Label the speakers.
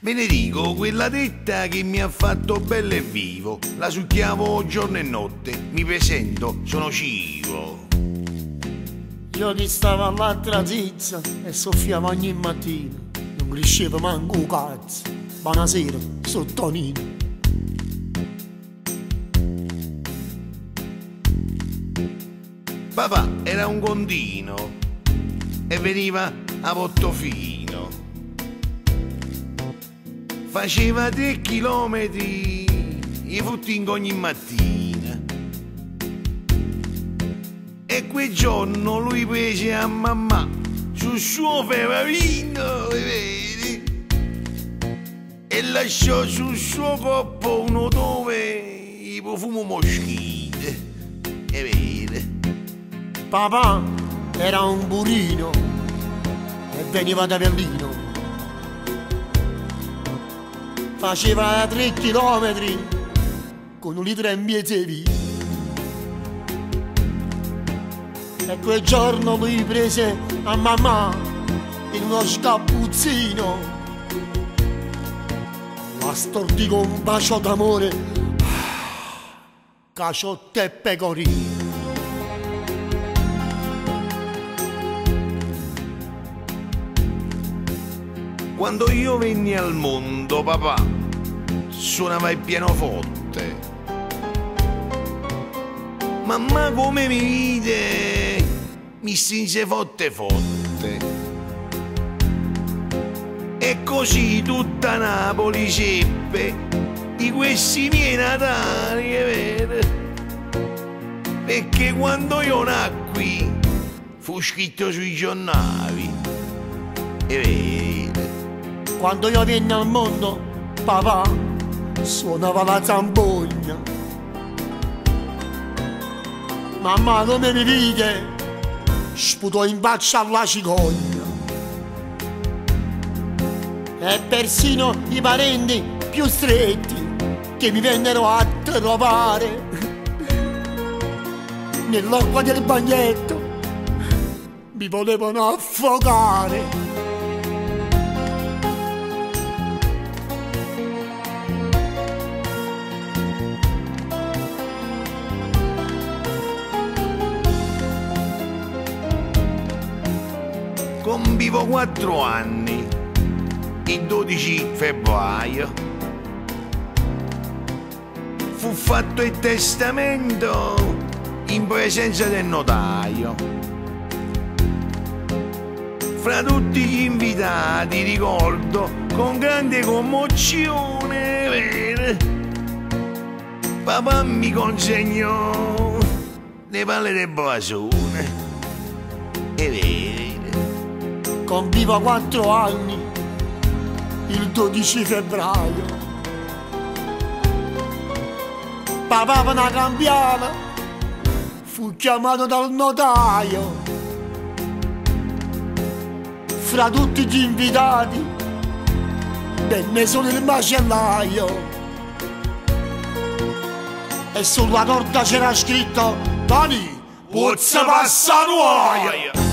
Speaker 1: Benedico, quella tetta che mi ha fatto bello e vivo, la succhiavo giorno e notte, mi presento, sono Civo.
Speaker 2: Io ti stavo all'altra zizza e soffiavo ogni mattina, non crescevo manco un cazzo. Buonasera, sono Tonino.
Speaker 1: Papà era un contino e veniva a Portofino. Faceva 3 chilometri i footing ogni mattina. E quel giorno lui prese a mamma sul suo Ferrarino, vedi? E lasciò sul suo corpo un odore di profumo moschite, vedi?
Speaker 2: Papà era un burino e veniva da Berlino. Faceva 3 chilometri con 1 litro e mezzo di vino. E quel giorno lui prese a mamma in uno scappuzzino, la stordì con un bacio d'amore, caciotte e pecorino.
Speaker 1: Quando io venni al mondo, papà suonava il pianoforte. Mamma come mi vide, mi strinse forte forte. E così tutta Napoli seppe di questi miei Natali, è vero? Perché quando io nacqui fu scritto sui giornali, è vero?
Speaker 2: Quando io venni al mondo, papà suonava la zampogna. Mamma come mi vide, sputò in faccia alla cicogna. E persino i parenti più stretti che mi vennero a trovare nell'acqua del bagnetto mi volevano affogare.
Speaker 1: Compivo 4 anni, il 12 febbraio. Fu fatto il testamento in presenza del notaio. Fra tutti gli invitati ricordo con grande commozione, vero? Papà mi consegnò le palle del blasone, e vero?
Speaker 2: Compiva 4 anni il 12 febbraio. Papà per una cambiata fu chiamato dal notaio. Fra tutti gli invitati venne solo il macellaio. E sulla torta c'era scritto: Tony, pozza passa nuoia!